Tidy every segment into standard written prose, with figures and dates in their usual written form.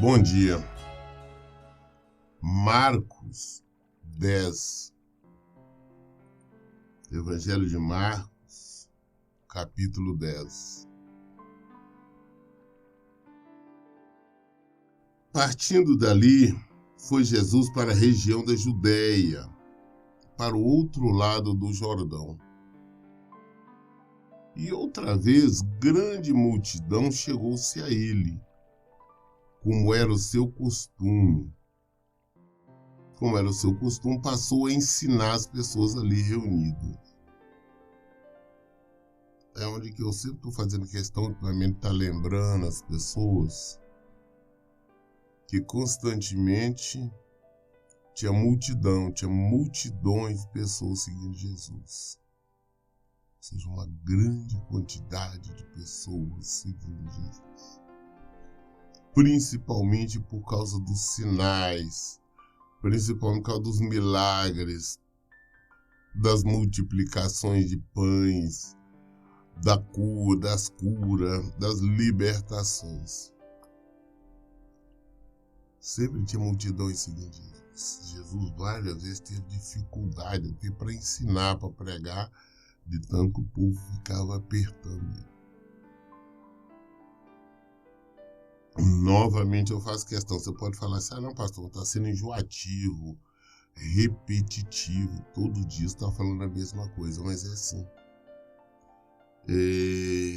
Bom dia. Marcos 10. Evangelho de Marcos, capítulo 10. Partindo dali, foi Jesus para a região da Judéia, para o outro lado do Jordão. E outra vez, grande multidão chegou-se a ele, como era o seu costume. Passou a ensinar as pessoas ali reunidas. É onde que eu sempre estou fazendo questão de estar lembrando as pessoas que constantemente tinha multidões de pessoas seguindo Jesus. Ou seja, uma grande quantidade de pessoas seguindo Jesus. Principalmente por causa dos sinais, principalmente por causa dos milagres, das multiplicações de pães, das curas, das libertações. Sempre tinha multidões seguindo Jesus. Jesus várias vezes teve dificuldade até para ensinar, para pregar, de tanto que o povo ficava apertando ele. Novamente eu faço questão, você pode falar assim, não pastor, está sendo enjoativo, repetitivo, todo dia está falando a mesma coisa, mas é assim.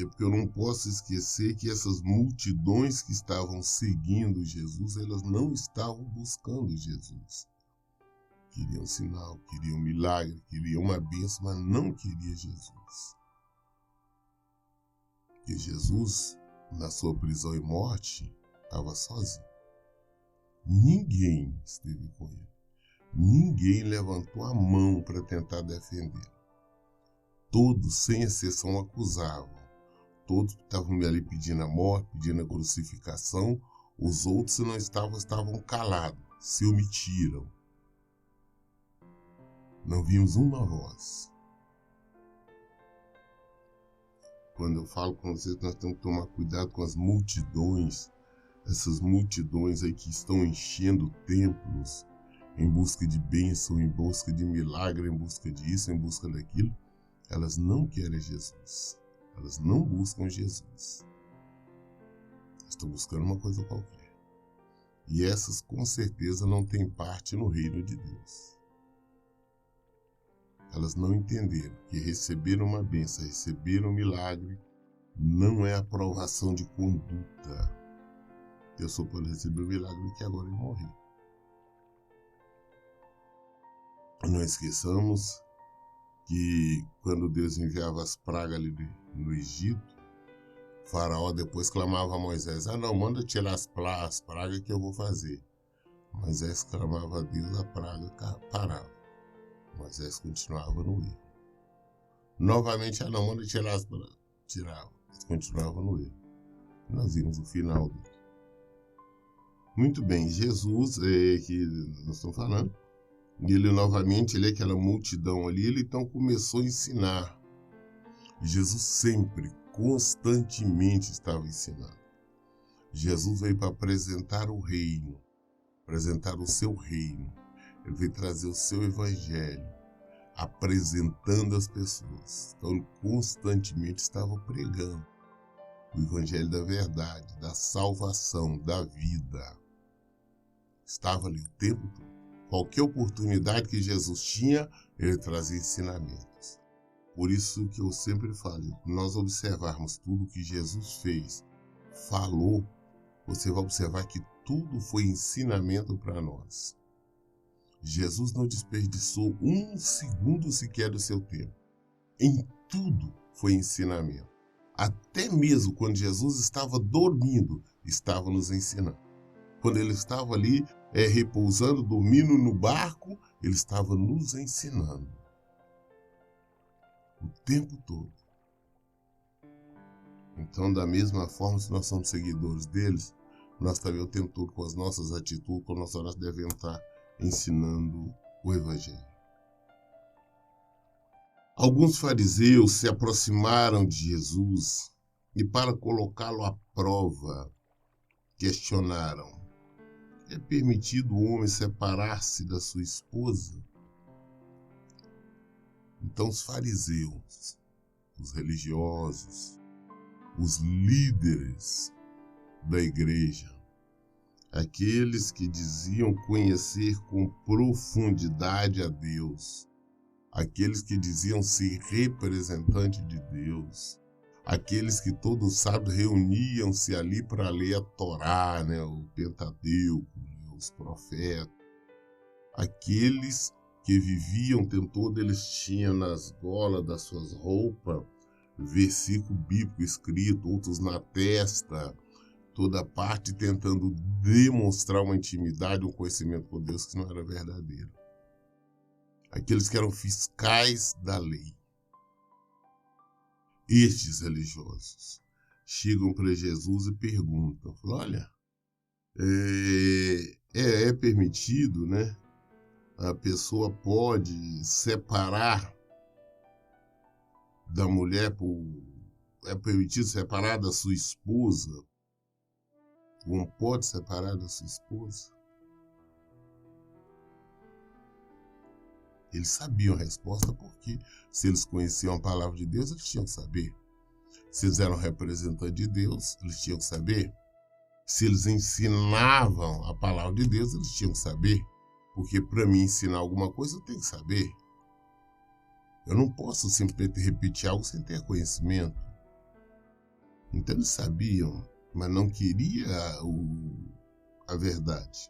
Porque eu não posso esquecer que essas multidões que estavam seguindo Jesus, elas não estavam buscando Jesus. Queriam sinal, queriam milagre, queriam uma bênção, mas não queria Jesus. Porque Jesus, na sua prisão e morte, estava sozinho. Ninguém esteve com ele. Ninguém levantou a mão para tentar defender. Todos, sem exceção, acusavam. Todos estavam ali pedindo a morte, pedindo a crucificação. Os outros, se não estavam calados, se omitiram. Não vimos uma voz. Quando eu falo com vocês, nós temos que tomar cuidado com as multidões. Essas multidões aí que estão enchendo templos em busca de bênção, em busca de milagre, em busca disso, em busca daquilo. Elas não querem Jesus. Elas não buscam Jesus. Elas estão buscando uma coisa qualquer. E essas, com certeza, não têm parte no reino de Deus. Elas não entenderam que receber uma bênção, receber um milagre, não é aprovação de conduta. Eu só posso receber o milagre que agora eu morri. Não esqueçamos que quando Deus enviava as pragas ali no Egito, Faraó depois clamava a Moisés, não, manda tirar as pragas que eu vou fazer. Moisés clamava a Deus, a praga parava. Moisés continuava no erro. Novamente, não, manda tirar as pragas. Tirava, continuava no erro. Nós vimos o final dele. Muito bem, Jesus, que nós estamos falando, ele novamente, ele é aquela multidão ali, ele então começou a ensinar. Jesus sempre, constantemente estava ensinando. Jesus veio para apresentar o reino, apresentar o seu reino. Ele veio trazer o seu evangelho, apresentando as pessoas. Então ele constantemente estava pregando o evangelho da verdade, da salvação, da vida. Estava ali o tempo todo. Qualquer oportunidade que Jesus tinha, ele trazia ensinamentos. Por isso que eu sempre falo, nós observarmos tudo que Jesus fez, falou, você vai observar que tudo foi ensinamento para nós. Jesus não desperdiçou um segundo sequer do seu tempo. Em tudo foi ensinamento. Até mesmo quando Jesus estava dormindo, estava nos ensinando. Quando ele estava ali repousando, dormindo no barco, ele estava nos ensinando. O tempo todo. Então, da mesma forma, se nós somos seguidores deles, nós também o tempo todo, com as nossas atitudes, com as nossas devemos estar ensinando o Evangelho. Alguns fariseus se aproximaram de Jesus e, para colocá-lo à prova, questionaram: é permitido o homem separar-se da sua esposa? Então os fariseus, os religiosos, os líderes da igreja, aqueles que diziam conhecer com profundidade a Deus, aqueles que diziam ser representante de Deus, aqueles que todos sábados reuniam-se ali para ler a Torá, né, o Pentateuco, os profetas, aqueles que viviam, todos eles tinham nas golas das suas roupas versículo bíblico escrito, outros na testa, toda parte tentando demonstrar uma intimidade, um conhecimento com Deus que não era verdadeiro. Aqueles que eram fiscais da lei. Estes religiosos chegam para Jesus e perguntam, olha, é permitido, né? A pessoa pode separar da mulher, é permitido separar da sua esposa? Um pode separar da sua esposa? Eles sabiam a resposta porque, se eles conheciam a palavra de Deus, eles tinham que saber. Se eles eram representantes de Deus, eles tinham que saber. Se eles ensinavam a palavra de Deus, eles tinham que saber. Porque para mim ensinar alguma coisa, eu tenho que saber. Eu não posso simplesmente repetir algo sem ter conhecimento. Então eles sabiam, mas não queriam a verdade.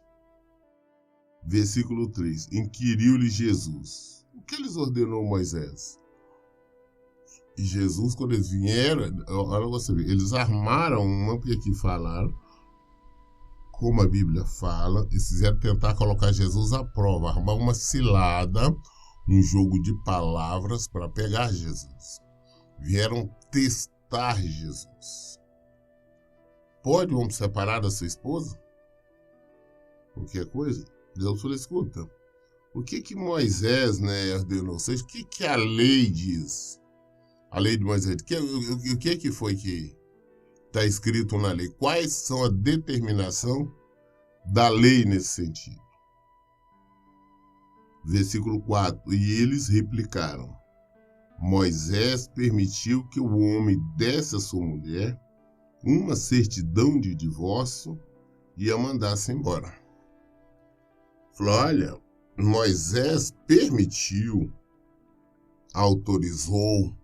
Versículo 3. Inquiriu-lhe Jesus: o que lhes ordenou Moisés? E Jesus, quando eles vieram, olha você ver, eles armaram uma, porque aqui falaram, como a Bíblia fala, eles quiseram tentar colocar Jesus à prova, armar uma cilada, um jogo de palavras para pegar Jesus. Vieram testar Jesus. Pode um homem separar da sua esposa? Qualquer coisa? Deus falou, escuta, o que Moisés, né, ordenou? Ou seja, o que a lei diz? A lei de Moisés, o que foi que está escrito na lei? Quais são a determinação da lei nesse sentido? Versículo 4. E eles replicaram: Moisés permitiu que o homem desse à sua mulher uma certidão de divórcio e a mandasse embora. Falou, olha, Moisés permitiu, autorizou,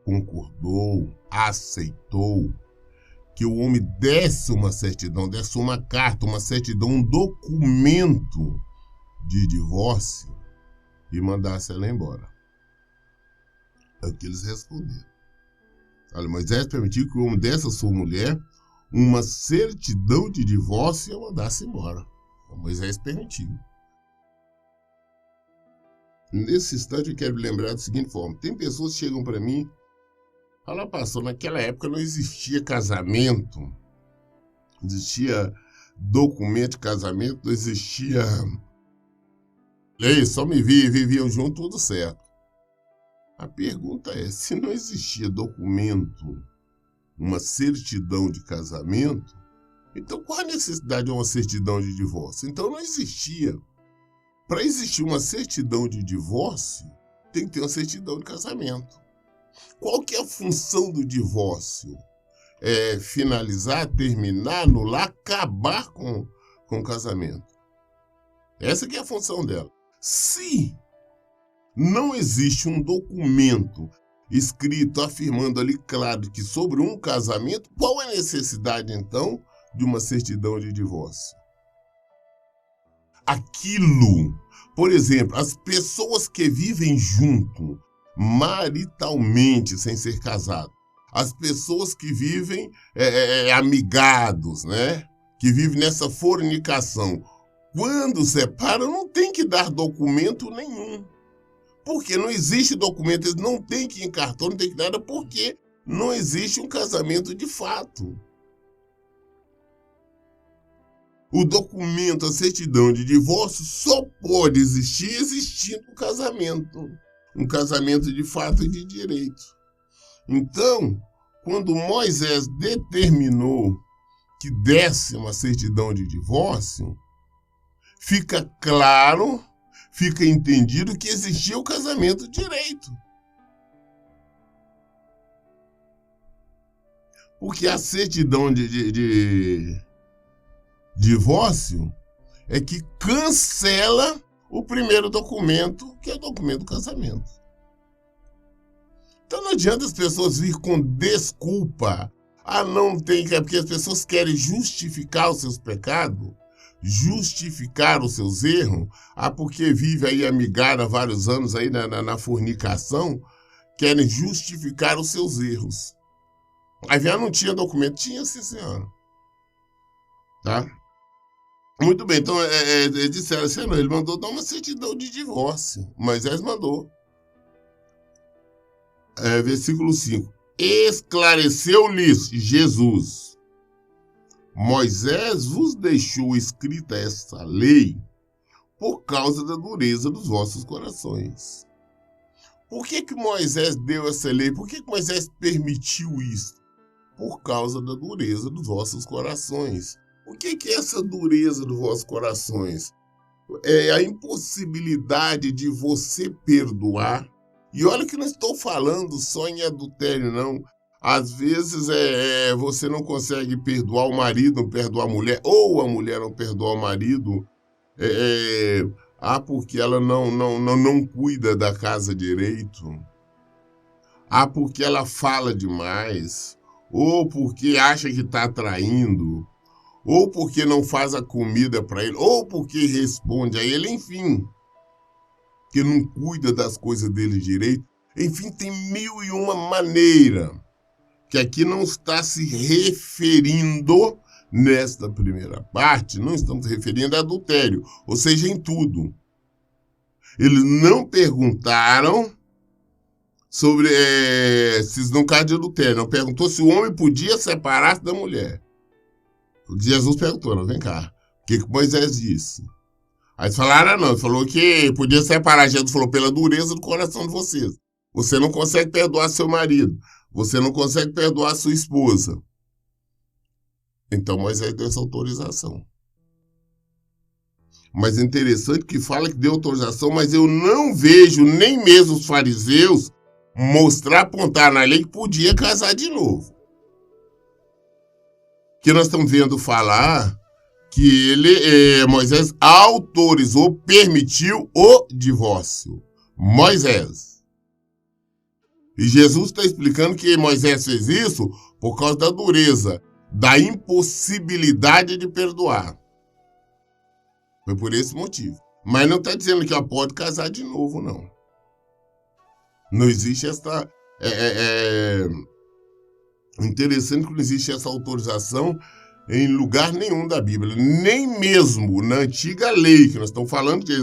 concordou, aceitou que o homem desse uma certidão, desse uma carta, uma certidão, um documento de divórcio e mandasse ela embora. É o que eles responderam. Olha, Moisés permitiu que o homem desse à sua mulher uma certidão de divórcio e a mandasse embora. Moisés permitiu. Nesse instante eu quero me lembrar da seguinte forma. Tem pessoas que chegam para mim e falam, pastor, naquela época não existia casamento, não existia documento de casamento, não existia lei, só viviam juntos, tudo certo. A pergunta é, se não existia documento, uma certidão de casamento, então qual a necessidade de uma certidão de divórcio? Então não existia. Para existir uma certidão de divórcio, tem que ter uma certidão de casamento. Qual que é a função do divórcio? É finalizar, terminar, anular, acabar com o casamento. Essa que é a função dela. Se não existe um documento escrito afirmando ali claro que sobre um casamento, qual é a necessidade então de uma certidão de divórcio? Aquilo, por exemplo, as pessoas que vivem junto maritalmente sem ser casados, as pessoas que vivem amigados, né? Que vivem nessa fornicação, quando separam não tem que dar documento nenhum. Porque não existe documento, eles não têm que ir em cartório, não tem que nada, porque não existe um casamento de fato. O documento, a certidão de divórcio só pode existir existindo o casamento. um casamento de fato e de direito. Então, quando Moisés determinou que desse uma certidão de divórcio, fica claro, fica entendido que existia o casamento de direito. Porque a certidão de divórcio é que cancela o primeiro documento, que é o documento do casamento. Então não adianta as pessoas vir com desculpa. Não tem que... Porque as pessoas querem justificar os seus pecados, justificar os seus erros. Porque vive aí amigada há vários anos aí na fornicação, querem justificar os seus erros. Aí não tinha documento? Tinha, sim, senhora. Tá? Muito bem, então disseram assim, não, ele mandou dar uma certidão de divórcio. Moisés mandou. Versículo 5. Esclareceu-lhes Jesus: Moisés vos deixou escrita essa lei por causa da dureza dos vossos corações. Por que Moisés deu essa lei? Por que Moisés permitiu isso? Por causa da dureza dos vossos corações. O que é essa dureza dos vossos corações? É a impossibilidade de você perdoar. E olha que não estou falando só em adultério, não. Às vezes você não consegue perdoar o marido, não perdoar a mulher, ou a mulher não perdoar o marido, porque ela não cuida da casa direito. Porque ela fala demais, ou porque acha que está traindo, ou porque não faz a comida para ele, ou porque responde a ele, enfim, que não cuida das coisas dele direito. Enfim, tem 1001 maneiras que aqui não está se referindo, nesta primeira parte, não estamos referindo a adultério, ou seja, em tudo. Eles não perguntaram sobre se não caso de adultério, não perguntou se o homem podia separar-se da mulher. Jesus perguntou, não, vem cá, o que Moisés disse? Aí eles falaram, não, ele falou que podia separar. Jesus falou, pela dureza do coração de vocês. Você não consegue perdoar seu marido. Você não consegue perdoar sua esposa. Então Moisés deu essa autorização. Mas é interessante que fala que deu autorização, mas eu não vejo nem mesmo os fariseus apontar na lei que podia casar de novo. Que nós estamos vendo falar que Moisés autorizou, permitiu o divórcio. Moisés. E Jesus está explicando que Moisés fez isso por causa da dureza, da impossibilidade de perdoar. Foi por esse motivo. Mas não está dizendo que ela pode casar de novo, não. Não existe essa... Interessante que não existe essa autorização em lugar nenhum da Bíblia. Nem mesmo na antiga lei, que nós estamos falando que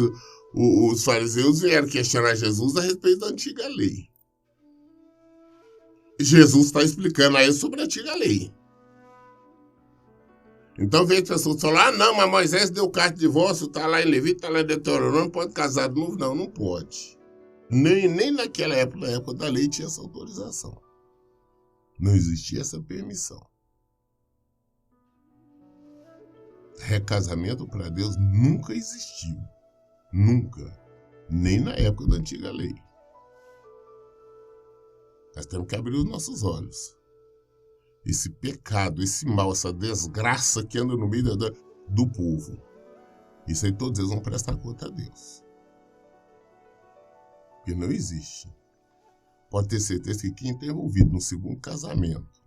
os fariseus vieram questionar Jesus a respeito da antiga lei. Jesus está explicando aí sobre a antiga lei. Então vem as pessoas falar, não, mas Moisés deu carta de divórcio, está lá em Levítico, está lá em Deuteronômio, não pode casar de novo. Não, não pode. Nem naquela época, na época da lei, tinha essa autorização. Não existia essa permissão. Recasamento para Deus nunca existiu. Nunca. Nem na época da antiga lei. Nós temos que abrir os nossos olhos. Esse pecado, esse mal, essa desgraça que anda no meio do povo. Isso aí todos eles vão prestar conta a Deus. Porque não existe. Pode ter certeza que quem está envolvido no segundo casamento,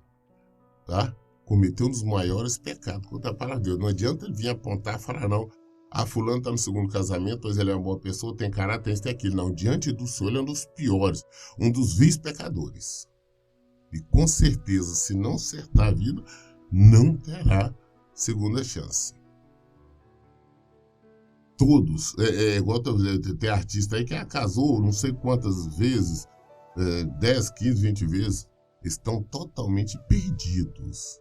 tá? Cometeu um dos maiores pecados contra a palavra de Deus. Não adianta ele vir apontar e falar, não, fulano está no segundo casamento, pois ele é uma boa pessoa, tem caráter, tem aquilo. Não, diante do Senhor ele é um dos piores, um dos vis pecadores. E com certeza, se não acertar a vida, não terá segunda chance. Todos, igual tem artista aí que casou não sei quantas vezes, 10, 15, 20 vezes, estão totalmente perdidos.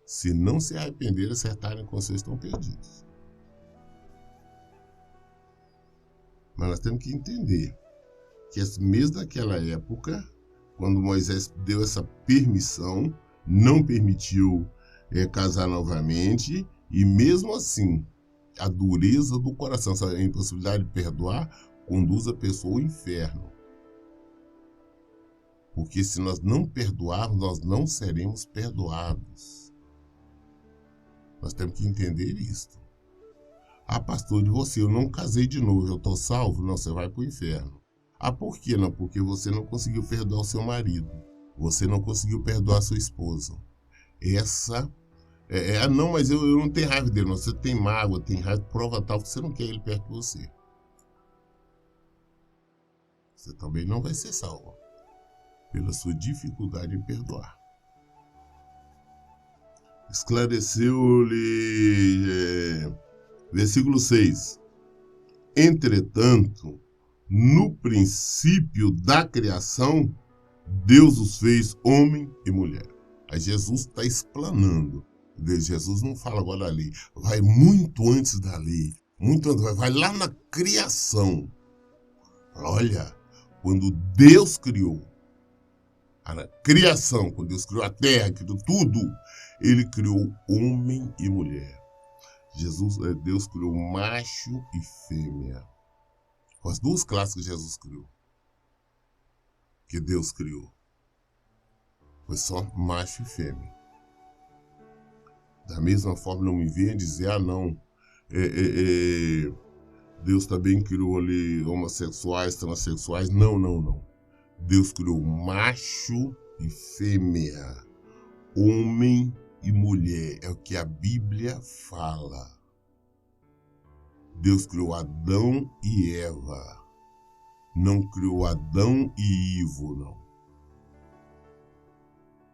Se não se arrependerem e acertarem com vocês, estão perdidos. Mas nós temos que entender que mesmo naquela época, quando Moisés deu essa permissão, não permitiu casar novamente, e mesmo assim, a dureza do coração, essa impossibilidade de perdoar, conduz a pessoa ao inferno. Porque se nós não perdoarmos, nós não seremos perdoados. Nós temos que entender isto. Ah, pastor, de você, eu não casei de novo, eu estou salvo? Não, você vai para o inferno. Ah, por quê? Não, porque você não conseguiu perdoar o seu marido. Você não conseguiu perdoar a sua esposa. Não, mas eu não tenho raiva dele. Não. Você tem mágoa, tem raiva, prova tal que você não quer ele perto de você. Você também não vai ser salvo pela sua dificuldade em perdoar. Esclareceu-lhe, versículo 6. Entretanto, no princípio da criação, Deus os fez homem e mulher. Aí Jesus está explanando. Jesus não fala agora da lei, vai muito antes da lei, muito antes, vai lá na criação. Olha, quando Deus criou, a criação, quando Deus criou a terra, criou tudo, ele criou homem e mulher. Deus criou macho e fêmea. As duas classes que Jesus criou. Que Deus criou. Foi só macho e fêmea. Da mesma forma, não me venha dizer, não. Deus também criou ali homossexuais, transexuais. Não. Deus criou macho e fêmea. Homem e mulher. É o que a Bíblia fala. Deus criou Adão e Eva. Não criou Adão e Ivo, não.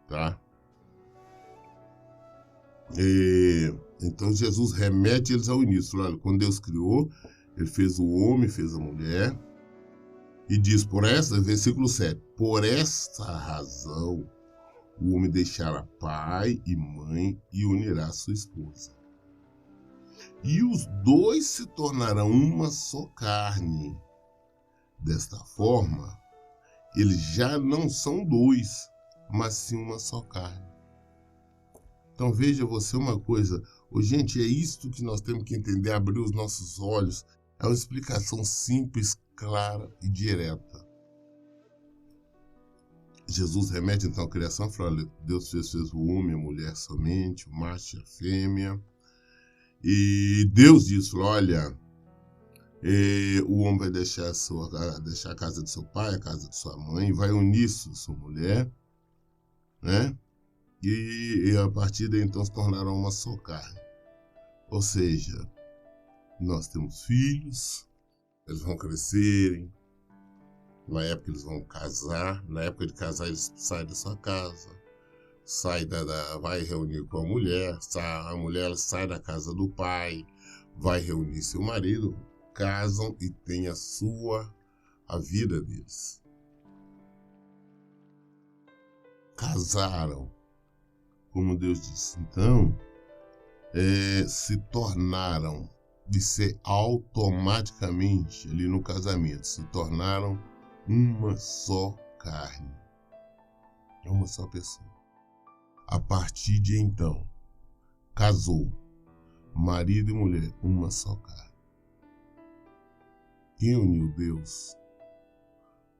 Tá? Então Jesus remete eles ao início. Olha, quando Deus criou, ele fez o homem, fez a mulher. E diz, versículo 7, por esta razão, o homem deixará pai e mãe e unirá sua esposa. E os dois se tornarão uma só carne. Desta forma, eles já não são dois, mas sim uma só carne. Então veja você uma coisa, gente, é isto que nós temos que entender, abrir os nossos olhos. É uma explicação simples, clara e direta. Jesus remete então à criação, fala, Deus fez o homem e a mulher somente, o macho e a fêmea. E Deus diz, olha, o homem vai deixar a casa de seu pai, a casa de sua mãe, vai unir-se sua mulher, né? E a partir daí então se tornarão uma só carne. Ou seja, nós temos filhos, eles vão crescerem, na época eles vão casar, na época de casar eles saem da sua casa, vai reunir com a mulher sai da casa do pai, vai reunir seu marido, casam e tem a vida deles. Casaram, como Deus disse. Então, se tornaram, de ser automaticamente ali no casamento, se tornaram uma só carne. É uma só pessoa. A partir de então, casou, marido e mulher, uma só carne. Quem uniu Deus?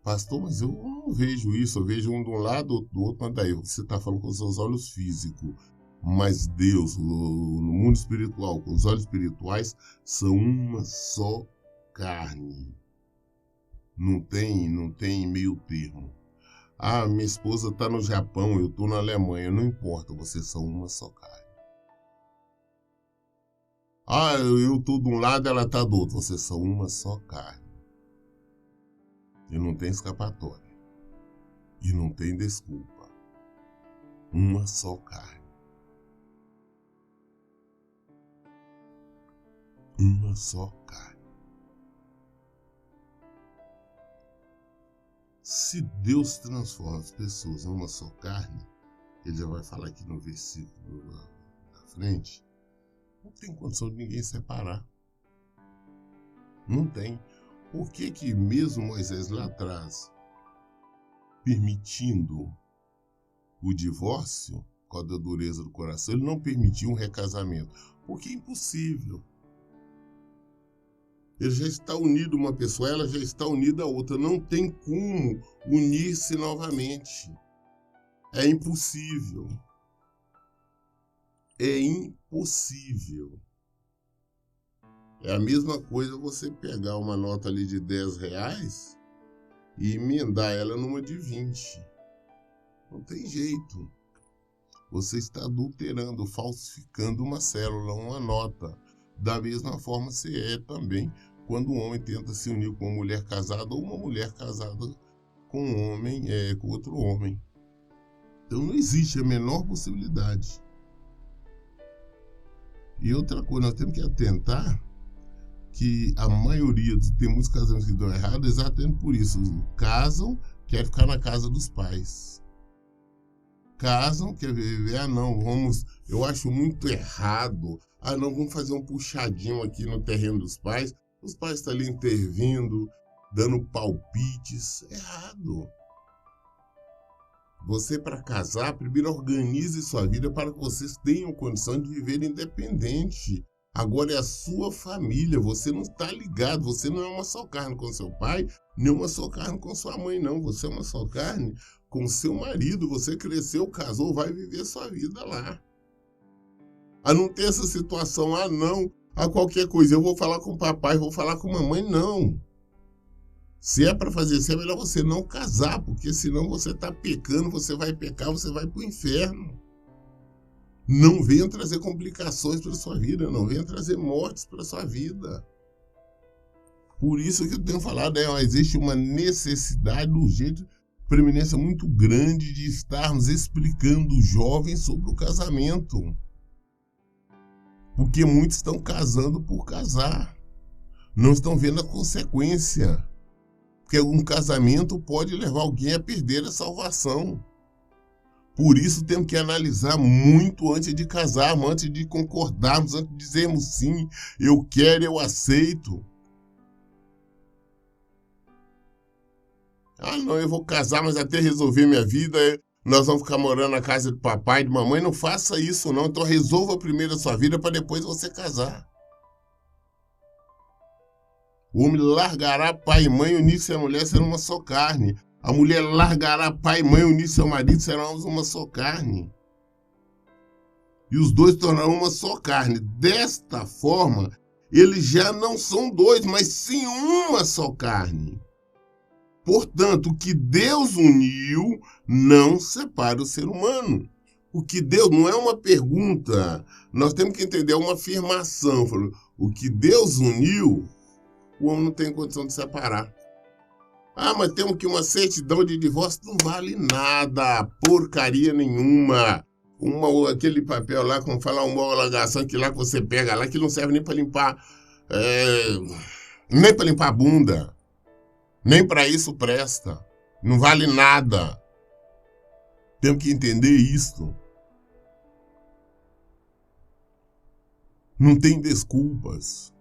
Pastor, mas eu não vejo isso, eu vejo um de um lado, do outro, mas daí você está falando com os seus olhos físicos. Mas Deus, no mundo espiritual, com os olhos espirituais, são uma só carne. Não tem meio termo. Ah, minha esposa está no Japão, eu estou na Alemanha, não importa, vocês são uma só carne. Ah, eu estou de um lado, ela está do outro, vocês são uma só carne. E não tem escapatória. E não tem desculpa. Uma só carne. Uma só carne. Se Deus transforma as pessoas em uma só carne, ele já vai falar aqui no versículo da frente, não tem condição de ninguém separar. Não tem. Por que mesmo Moisés lá atrás, permitindo o divórcio, por causa da dureza do coração, ele não permitiu um recasamento? Porque é impossível. Ele já está unido uma pessoa, ela já está unida a outra. Não tem como unir-se novamente. É impossível. É impossível. É a mesma coisa você pegar uma nota ali de R$10 e emendar ela numa de 20. Não tem jeito. Você está adulterando, falsificando uma célula, uma nota. Da mesma forma se é também quando um homem tenta se unir com uma mulher casada ou uma mulher casada com um homem, com outro homem. Então não existe a menor possibilidade. E outra coisa, nós temos que atentar que a maioria, tem muitos casamentos que dão errado exatamente por isso. Casam, querem ficar na casa dos pais. Casam, quer viver, eu acho muito errado. Vamos fazer um puxadinho aqui no terreno dos pais. Os pais estão ali intervindo, dando palpites. Errado. Você, para casar, primeiro organize sua vida para que vocês tenham condição de viver independente. Agora é a sua família, você não está ligado, você não é uma só carne com seu pai, nem uma só carne com sua mãe, não. Você é uma só carne com seu marido, você cresceu, casou, vai viver sua vida lá. Não ter essa situação, qualquer coisa, eu vou falar com o papai, vou falar com a mamãe, não. Se é para fazer isso, é melhor você não casar, porque senão você está pecando, você vai pecar, você vai para o inferno. Não venha trazer complicações para a sua vida, não venha trazer mortes para a sua vida. Por isso que eu tenho falado, existe uma necessidade urgente, preeminência muito grande de estarmos explicando os jovens sobre o casamento. Porque muitos estão casando por casar. Não estão vendo a consequência. Porque um casamento pode levar alguém a perder a salvação. Por isso temos que analisar muito antes de casarmos, antes de concordarmos, antes de dizermos sim, eu quero, eu aceito. Eu vou casar, mas até resolver minha vida, nós vamos ficar morando na casa do papai e de mamãe. Não faça isso, não. Então resolva primeiro a sua vida para depois você casar. O homem largará pai e mãe, unir-se a mulher, será uma só carne. A mulher largará pai e mãe, unir-se ao marido, serão uma só carne. E os dois tornarão uma só carne. Desta forma, eles já não são dois, mas sim uma só carne. Portanto, o que Deus uniu não separa o ser humano. O que Deus não é uma pergunta. Nós temos que entender, é uma afirmação. O que Deus uniu, o homem não tem condição de separar. Mas temos que uma certidão de divórcio, não vale nada, porcaria nenhuma. Aquele papel lá, como falar uma homologação que lá que você pega lá, que não serve nem para limpar, nem para limpar a bunda. Nem para isso presta. Não vale nada. Temos que entender isso. Não tem desculpas.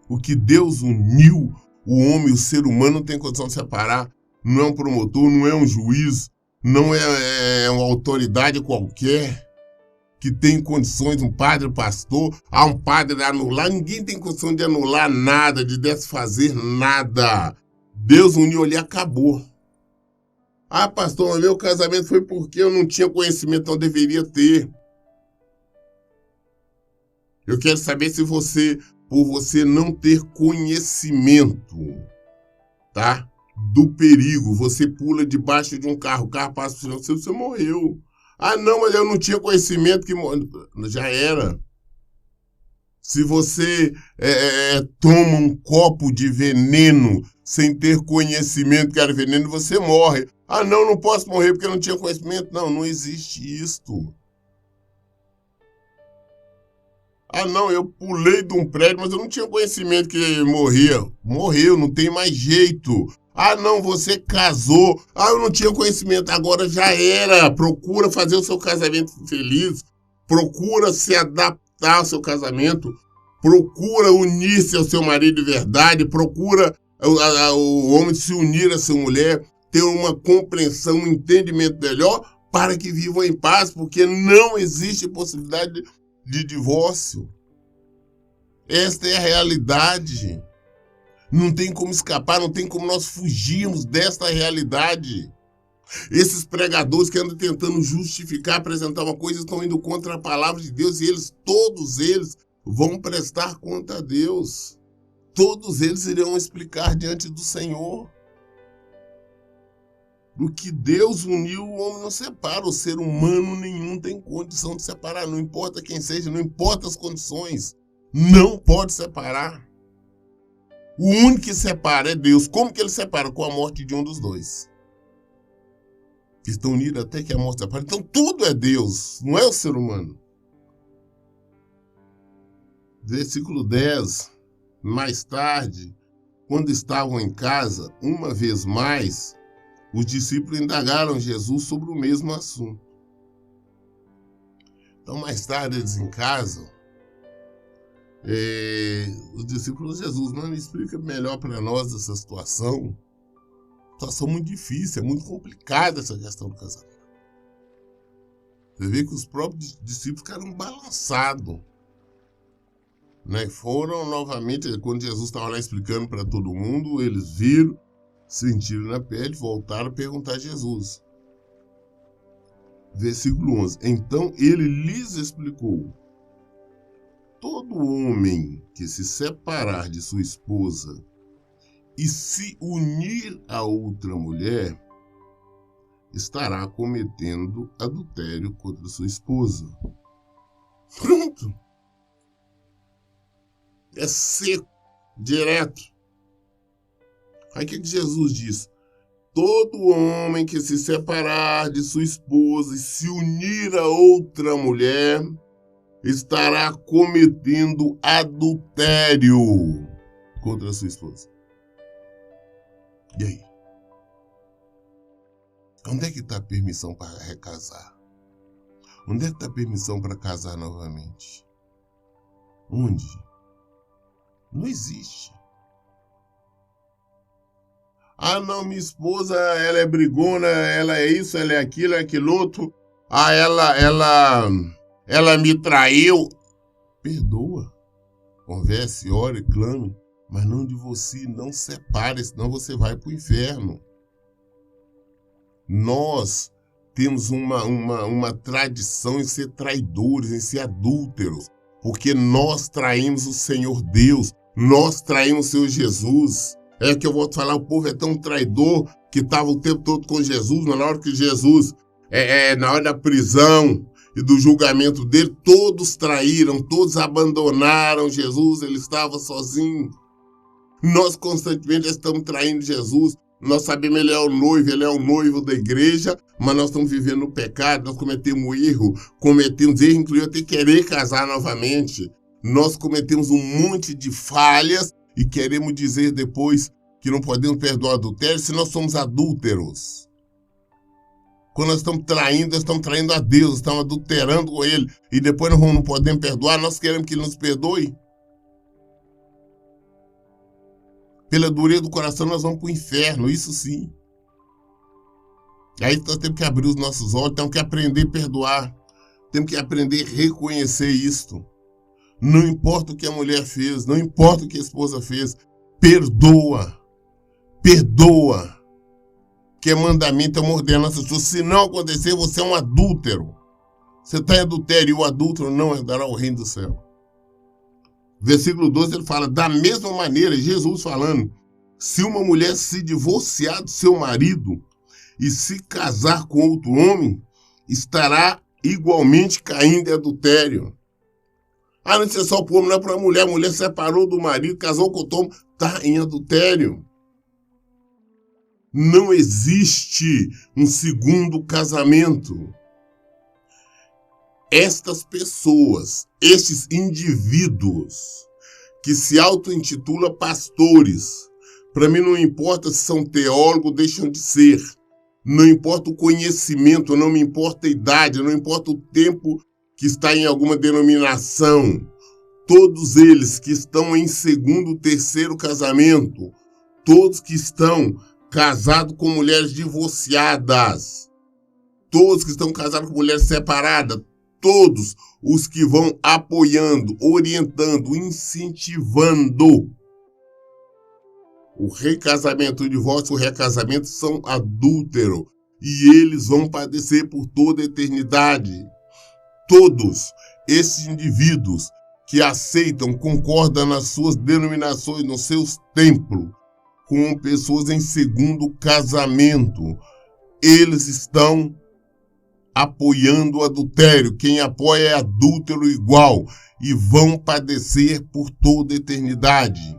O que Deus uniu, o homem e o ser humano não tem condição de separar. Não é um promotor, não é um juiz, não é uma autoridade qualquer que tem condições, um padre, pastor, um padre anular. Ninguém tem condição de anular nada, de desfazer nada. Deus uniu ali e acabou. Pastor, meu casamento foi porque eu não tinha conhecimento, então eu deveria ter. Eu quero saber se você, por você não ter conhecimento, tá? Do perigo, você pula debaixo de um carro, o carro passa por cima, você morreu. Não, mas eu não tinha conhecimento que já era. Se você toma um copo de veneno sem ter conhecimento que era veneno, você morre. Não posso morrer porque eu não tinha conhecimento. Não existe isto. Eu pulei de um prédio, mas eu não tinha conhecimento que morria. Morreu, não tem mais jeito. Você casou. Eu não tinha conhecimento, agora já era. Procura fazer o seu casamento feliz. Procura se adaptar ao seu casamento. Procura unir-se ao seu marido de verdade. Procura o homem se unir a sua mulher, ter uma compreensão, um entendimento melhor, para que vivam em paz, porque não existe possibilidade de divórcio. Esta é a realidade. Não tem como escapar, não tem como nós fugirmos desta realidade. Esses pregadores que andam tentando justificar, apresentar uma coisa, estão indo contra a palavra de Deus, e todos eles vão prestar conta a Deus. Todos eles irão explicar diante do Senhor. O que Deus uniu, o homem não separa. O ser humano nenhum tem condição de separar. Não importa quem seja, não importa as condições. Não pode separar. O único que separa é Deus. Como que ele separa? Com a morte de um dos dois. Que estão unidos até que a morte separe. Então tudo é Deus, não é o ser humano. Versículo 10. Mais tarde, quando estavam em casa, uma vez mais, os discípulos indagaram Jesus sobre o mesmo assunto. Então, mais tarde, eles em casa, os discípulos de Jesus, não me explica melhor para nós essa situação. Situação muito difícil, é muito complicada essa questão do casamento. Você vê que os próprios discípulos ficaram balançados. Né? Foram novamente, quando Jesus estava lá explicando para todo mundo, eles viram, sentiram na pele, voltaram a perguntar a Jesus. Versículo 11. Então ele lhes explicou: todo homem que se separar de sua esposa e se unir a outra mulher, estará cometendo adultério contra sua esposa. Pronto. É seco, direto. Aí o que Jesus diz? Todo homem que se separar de sua esposa e se unir a outra mulher estará cometendo adultério contra sua esposa. E aí? Onde é que está a permissão para recasar? Onde é que está a permissão para casar novamente? Onde? Não existe. Ah, não, minha esposa, ela é brigona, ela é isso, ela é aquilo, é aquilo outro. Ah, ela me traiu. Perdoa. Converse, ore, clame, mas não divórcie, não separe, senão você vai para o inferno. Nós temos uma tradição em ser traidores, em ser adúlteros, porque nós traímos o Senhor Deus, nós traímos o Senhor Jesus. É que eu vou te falar, o povo é tão traidor que estava o tempo todo com Jesus, mas na hora que Jesus, na hora da prisão e do julgamento dele, todos traíram, todos abandonaram Jesus, ele estava sozinho. Nós constantemente estamos traindo Jesus. Nós sabemos que ele é o noivo da igreja, mas nós estamos vivendo no pecado, nós cometemos erro, inclusive até querer casar novamente. Nós cometemos um monte de falhas e queremos dizer depois que não podemos perdoar adultério se nós somos adúlteros. Quando nós estamos traindo a Deus, estamos adulterando com ele e depois nós não podemos perdoar, nós queremos que ele nos perdoe. Pela dureza do coração nós vamos para o inferno, isso sim. Aí nós temos que abrir os nossos olhos, temos que aprender a perdoar. Temos que aprender a reconhecer isto. Não importa o que a mulher fez, não importa o que a esposa fez, perdoa. Perdoa. Que é mandamento, é uma ordenança sua. Se não acontecer, você é um adúltero. Você está em adultério e o adúltero não herdará o reino do céu. Versículo 12, ele fala, da mesma maneira, Jesus falando, se uma mulher se divorciar do seu marido e se casar com outro homem, estará igualmente caindo em adultério. Ah, não é só para o homem, não é para a mulher separou do marido, casou com outro homem, está em adultério. Não existe um segundo casamento. Estas pessoas, estes indivíduos que se auto-intitulam pastores, para mim não importa se são teólogos, deixam de ser. Não importa o conhecimento, não me importa a idade, não importa o tempo que está em alguma denominação. Todos eles que estão em segundo, terceiro casamento, todos que estão casados com mulheres divorciadas, todos que estão casados com mulheres separadas, todos os que vão apoiando, orientando, incentivando o recasamento, o divórcio, o recasamento são adúlteros e eles vão padecer por toda a eternidade. Todos esses indivíduos que aceitam, concordam nas suas denominações, nos seus templos, com pessoas em segundo casamento, eles estão apoiando o adultério. Quem apoia é adúltero igual e vão padecer por toda a eternidade.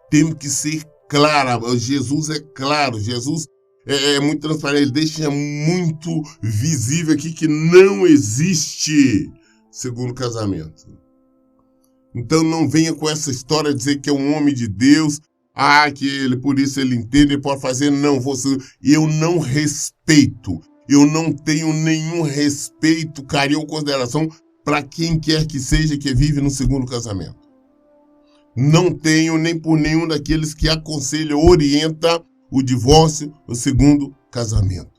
Temos que ser claro, Jesus é claro, Jesus é muito transparente, ele deixa muito visível aqui que não existe segundo casamento. Então não venha com essa história de dizer que é um homem de Deus, que ele, por isso ele entende, ele pode fazer. Não, eu não respeito, eu não tenho nenhum respeito, carinho ou consideração para quem quer que seja que vive no segundo casamento. Não tenho nem por nenhum daqueles que aconselha, orienta o divórcio, o segundo casamento.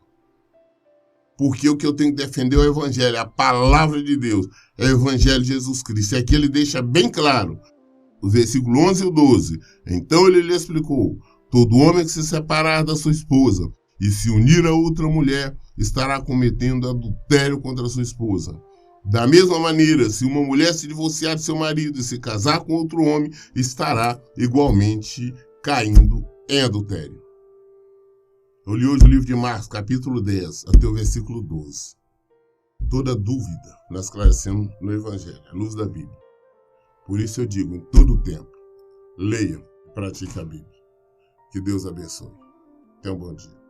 Porque o que eu tenho que defender é o Evangelho, a palavra de Deus, é o Evangelho de Jesus Cristo. E aqui ele deixa bem claro, o versículo 11 e o 12. Então ele lhe explicou: todo homem que se separar da sua esposa e se unir a outra mulher estará cometendo adultério contra a sua esposa. Da mesma maneira, se uma mulher se divorciar de seu marido e se casar com outro homem, estará igualmente caindo em adultério. Eu li hoje o livro de Marcos, capítulo 10, até o versículo 12. Toda dúvida nós esclarecemos no Evangelho, à luz da Bíblia. Por isso eu digo, em todo o tempo, leia e pratique a Bíblia. Que Deus abençoe. Tenha um bom dia.